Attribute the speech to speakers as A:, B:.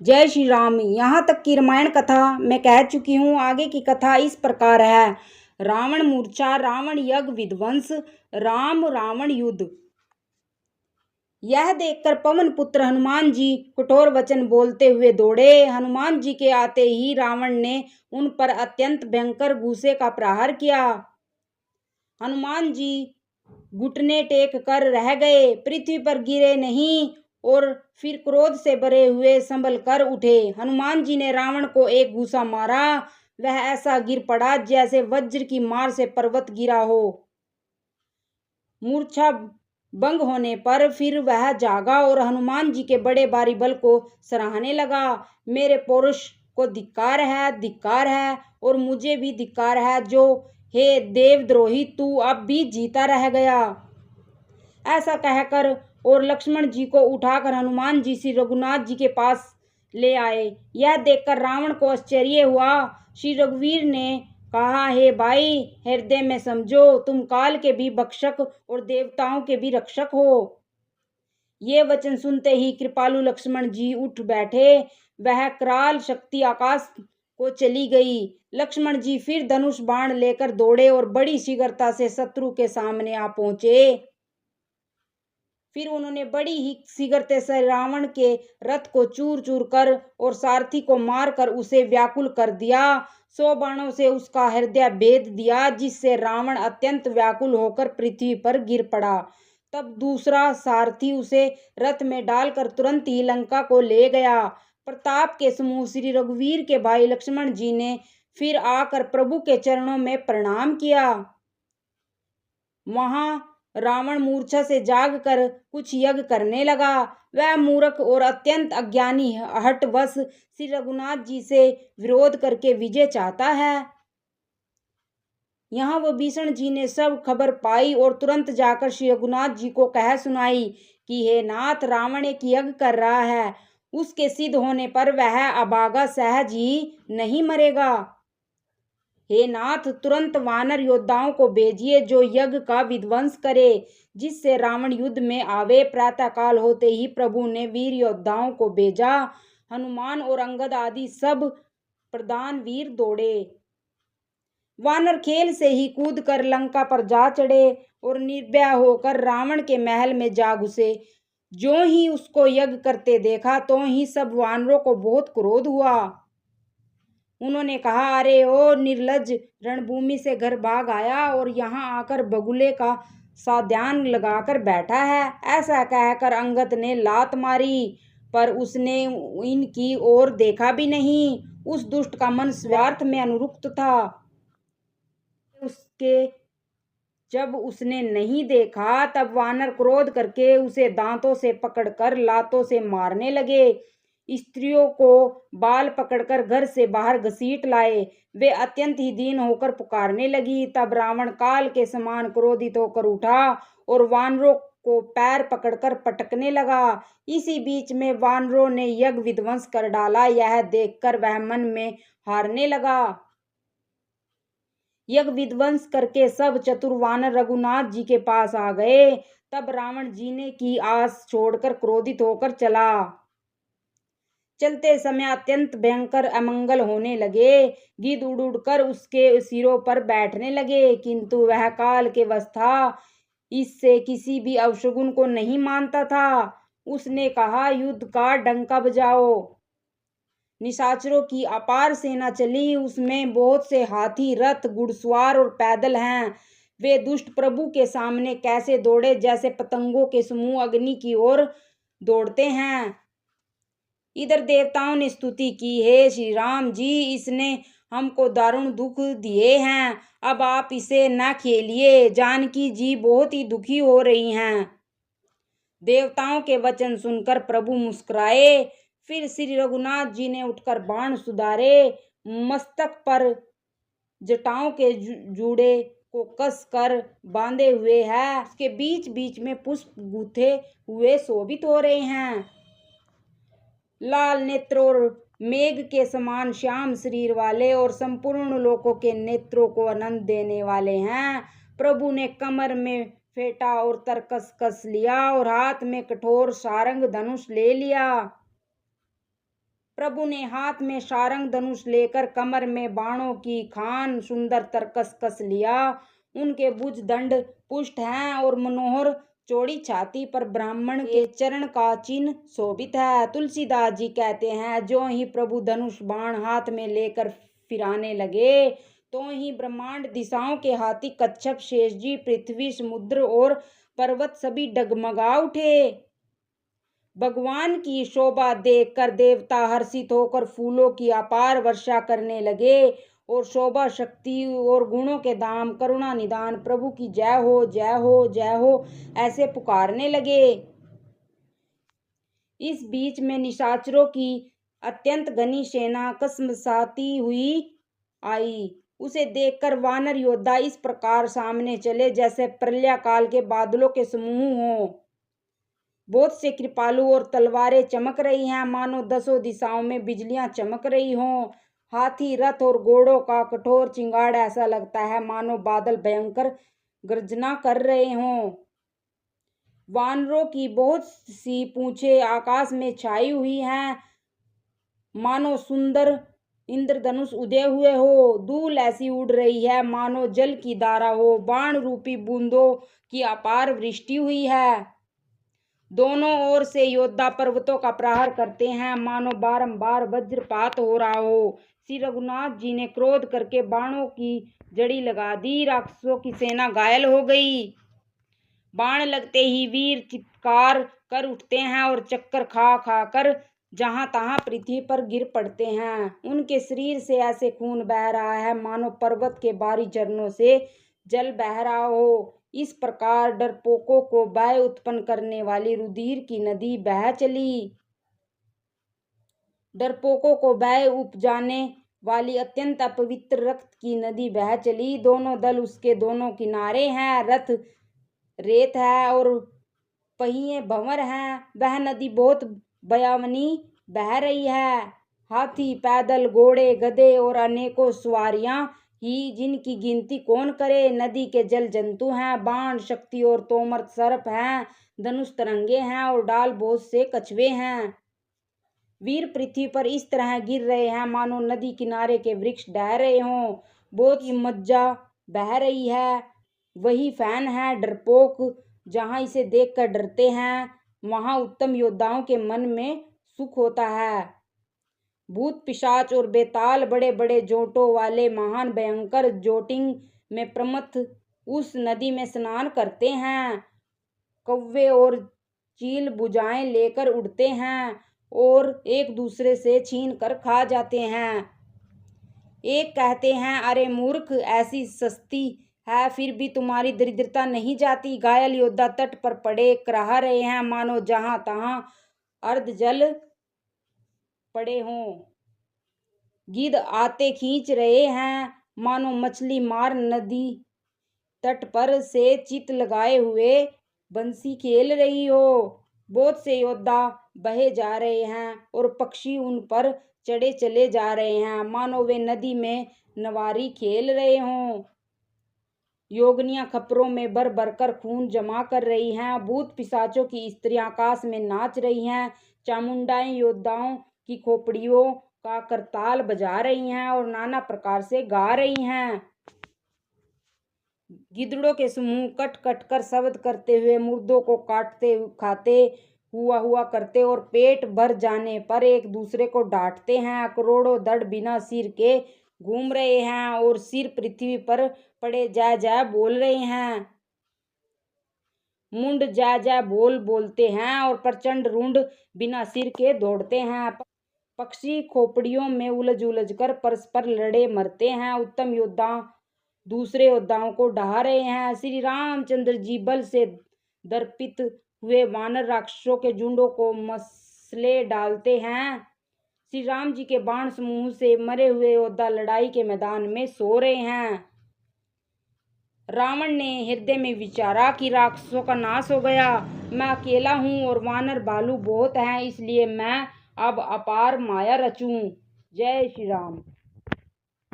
A: जय श्री राम। यहाँ तक की रामायण कथा मैं कह चुकी हूँ। आगे की कथा इस प्रकार है। रावण मूर्छा, रावण यज्ञ विध्वंस, राम रावण युद्ध। यह देखकर पवन पुत्र हनुमान जी कठोर वचन बोलते हुए दौड़े। हनुमान जी के आते ही रावण ने उन पर अत्यंत भयंकर गुस्से का प्रहार किया। हनुमान जी घुटने टेक कर रह गए, पृथ्वी पर गिरे नहीं और फिर क्रोध से भरे हुए संभल कर उठे। हनुमान जी ने रावण को एक घूसा मारा। वह ऐसा गिर पड़ा जैसे वज्र की मार से पर्वत गिरा हो। मूर्छा भंग होने पर फिर वह जागा और हनुमान जी के बड़े भारी बल को सराहने लगा। मेरे पौरुष को धिक्कार है और मुझे भी धिक्कार है जो हे देवद्रोही, तू अब भी जीता रह गया। ऐसा कहकर और लक्ष्मण जी को उठाकर हनुमान जी श्री रघुनाथ जी के पास ले आए। यह देखकर रावण को आश्चर्य हुआ। श्री रघुवीर ने कहा, हे भाई, हृदय में समझो, तुम काल के भी भक्षक और देवताओं के भी रक्षक हो। ये वचन सुनते ही कृपालु लक्ष्मण जी उठ बैठे। वह कराल शक्ति आकाश को चली गई। लक्ष्मण जी फिर धनुष बाण लेकर दौड़े और बड़ी शीघ्रता से शत्रु के सामने आ पहुंचे। फिर उन्होंने बड़ी ही शीघ्रता से रावण के रथ को चूर चूर कर और सारथी को मार कर उसे व्याकुल कर दिया। 100 बाणों से उसका हृदय भेद दिया, जिससे रावण अत्यंत व्याकुल होकर पृथ्वी पर गिर पड़ा। तब दूसरा सारथी उसे रथ में डालकर तुरंत ही लंका को ले गया। प्रताप के समूह श्री रघुवीर के भाई लक्ष्मण जी ने फिर आकर प्रभु के चरणों में प्रणाम किया। वहां रावण मूर्छा से जागकर कुछ यज्ञ करने लगा। वह मूर्ख और अत्यंत अज्ञानी हठवश श्री रघुनाथ जी से विरोध करके विजय चाहता है। यहाँ विभीषण जी ने सब खबर पाई और तुरंत जाकर श्री रघुनाथ जी को कह सुनाई कि हे नाथ, रावण एक यज्ञ कर रहा है। उसके सिद्ध होने पर वह अभागा सहज ही नहीं मरेगा। हे नाथ, तुरंत वानर योद्धाओं को भेजिए जो यज्ञ का विध्वंस करे, जिससे रावण युद्ध में आवे। प्रातःकाल होते ही प्रभु ने वीर योद्धाओं को भेजा। हनुमान और अंगद आदि सब प्रधान वीर दौड़े। वानर खेल से ही कूद कर लंका पर जा चढ़े और निर्भय होकर रावण के महल में जा घुसे। जो ही उसको यज्ञ करते देखा तो ही सब वानरों को बहुत क्रोध हुआ। उन्होंने कहा, अरे ओ निर्लज्ज, रणभूमि से घर भाग आया और यहाँ आकर बगुले का सा ध्यान लगाकर बैठा है। ऐसा कहकर अंगद ने लात मारी, पर उसने इनकी ओर देखा भी नहीं। उस दुष्ट का मन स्वार्थ में अनुरक्त था। जब उसने नहीं देखा तब वानर क्रोध करके उसे दांतों से पकड़कर लातों से मारने लगे। स्त्रियों को बाल पकड़कर घर से बाहर घसीट लाए। वे अत्यंत ही दीन होकर पुकारने लगी। तब रावण काल के समान क्रोधित होकर उठा और वानरों को पैर पकड़कर पटकने लगा। इसी बीच में वानरों ने यज्ञ विध्वंस कर डाला। यह देखकर वह मन में हारने लगा। यज्ञ विध्वंस करके सब चतुर वानर रघुनाथ जी के पास आ गए। तब रावण जीने की आस छोड़कर क्रोधित होकर चला। चलते समय अत्यंत भयंकर अमंगल होने लगे। गिद्ध उड़ उड़कर उसके सिरों पर बैठने लगे, किंतु वह काल के वश था, इससे किसी भी अवशगुन को नहीं मानता था। उसने कहा, युद्ध का डंका बजाओ। निशाचरों की अपार सेना चली। उसमें बहुत से हाथी, रथ, घुड़सवार और पैदल हैं। वे दुष्ट प्रभु के सामने कैसे दौड़े, जैसे पतंगों के समूह अग्नि की ओर दौड़ते हैं। इधर देवताओं ने स्तुति की, हे श्री राम जी, इसने हमको दारुण दुख दिए हैं, अब आप इसे न खेलिए। जानकी जी बहुत ही दुखी हो रही हैं। देवताओं के वचन सुनकर प्रभु मुस्कुराए। फिर श्री रघुनाथ जी ने उठकर बाण सुधारे। मस्तक पर जटाओं के जूड़े को कस कर बांधे हुए है। उसके बीच बीच में पुष्प गूथे हुए शोभित हो रहे हैं। लाल नेत्र और मेघ के समान श्याम शरीर वाले और संपूर्ण लोकों के नेत्रों को आनंद देने वाले हैं। प्रभु ने कमर में फेंटा और तरकस कस लिया और हाथ में कठोर सारंग धनुष ले लिया। प्रभु ने हाथ में सारंग धनुष लेकर कमर में बाणों की खान सुंदर तरकस कस लिया। उनके भुज दंड पुष्ट हैं और मनोहर चौड़ी छाती पर ब्राह्मण के चरण का चिन्ह शोभित है। तुलसीदास जी कहते हैं, जो ही प्रभु धनुष बाण हाथ में लेकर फिराने लगे तो ही ब्रह्मांड दिशाओं के हाथी कच्छप शेष जी पृथ्वी समुद्र और पर्वत सभी डगमगा उठे। भगवान की शोभा देखकर देवता हर्षित होकर फूलों की अपार वर्षा करने लगे और शोभा शक्ति और गुणों के धाम करुणा निदान प्रभु की जय हो जय हो जय हो ऐसे पुकारने लगे। इस बीच में निशाचरों की अत्यंत घनी सेना कसमसाती हुई आई। उसे देखकर वानर योद्धा इस प्रकार सामने चले जैसे प्रलय काल के बादलों के समूह हों। बहुत से कृपालु और तलवारें चमक रही हैं, मानो दसों दिशाओं में बिजलियां चमक रही हों। हाथी रथ और घोड़ों का कठोर चिंगाड़ ऐसा लगता है मानो बादल भयंकर गर्जना कर रहे हों। वानरों की बहुत सी पूंछें आकाश में छाई हुई हैं, मानो सुंदर इंद्रधनुष उदय हुए हो। धूल ऐसी उड़ रही है मानो जल की धारा हो। बाण रूपी बूंदों की अपार वृष्टि हुई है। दोनों ओर से योद्धा पर्वतों का प्रहार करते हैं, मानो बारंबार वज्रपात हो रहा हो। श्री रघुनाथ जी ने क्रोध करके बाणों की जड़ी लगा दी। राक्षसों की सेना घायल हो गई। बाण लगते ही वीर चित्कार कर उठते हैं और चक्कर खा खा कर जहां तहां पृथ्वी पर गिर पड़ते हैं। उनके शरीर से ऐसे खून बह रहा है मानो पर्वत के बाहरी झरनों से जल बह रहा हो। इस प्रकार डरपोकों को भय उत्पन्न करने वाली रुधिर की नदी बह चली। डरपोकों को भय उपजाने वाली अत्यंत अपवित्र रक्त की नदी बह चली। दोनों दल उसके दोनों किनारे हैं। रथ रेत है और पहिए भंवर हैं। वह नदी बहुत भयावनी बह रही है। हाथी पैदल घोड़े गधे और अनेकों सवारियां ही, जिनकी गिनती कौन करे। नदी के जल जंतु हैं, बाण शक्ति और तोमर सर्प हैं, धनुष तरंगे हैं और डाल बहुत से कछुए हैं। वीर पृथ्वी पर इस तरह गिर रहे हैं मानो नदी किनारे के वृक्ष ढह रहे हों। बहुत ही मज्जा बह रही है। वही फैन है डरपोक। जहां इसे देखकर डरते हैं वहां उत्तम योद्धाओं के मन में सुख होता है। भूत पिशाच और बेताल बड़े बड़े जोटों वाले महान भयंकर जोटिंग में प्रमथ उस नदी में स्नान करते हैं। कौवे और चील भुजाएं लेकर उड़ते हैं और एक दूसरे से छीन कर खा जाते हैं। एक कहते हैं, अरे मूर्ख, ऐसी सस्ती है फिर भी तुम्हारी दरिद्रता नहीं जाती। घायल योद्धा तट पर पड़े कराह रहे हैं मानो जहां तहां अर्ध जल पड़े हों। गिद्ध आते खींच रहे हैं मानो मछली मार नदी तट पर से चित लगाए हुए बंसी खेल रही हो। बहुत से योद्धा बहे जा रहे हैं और पक्षी उन पर चढ़े चले जा रहे हैं मानो वे नदी में नवारी खेल रहे हों। योगनियां खपरों में भर भर कर खून जमा कर रही हैं। भूत पिशाचों की स्त्रियां आकाश में नाच रही हैं। चामुंडाएं योद्धाओं की खोपड़ियों का करताल बजा रही हैं और नाना प्रकार से गा रही हैं। गिद्धड़ों के समूह कट कट कर शब्द करते हुए मुर्दों को काटते खाते हुआ करते और पेट भर जाने पर एक दूसरे को डांटते हैं। करोड़ों दड़ बिना सिर के घूम रहे हैं और सिर पृथ्वी पर पड़े जय जय बोल रहे हैं। मुंड जय जय बोलते हैं और प्रचंड रुंड बिना सिर के दौड़ते हैं। पक्षी खोपड़ियों में उलझ उलझ कर परस्पर लड़े मरते हैं। उत्तम योद्धा दूसरे योद्धाओं को ढहा रहे हैं। श्री रामचंद्र जी बल से दर्पित हुए वानर राक्षसों के झुंडों को मसले डालते हैं। श्री राम जी के बाण समूह से मरे हुए योद्धा लड़ाई के मैदान में सो रहे हैं। रावण ने हृदय में विचारा कि राक्षसों का नाश हो गया। मैं अकेला हूँ और वानर भालू बहुत हैं, इसलिए मैं अब अपार माया रचूं। जय श्री राम।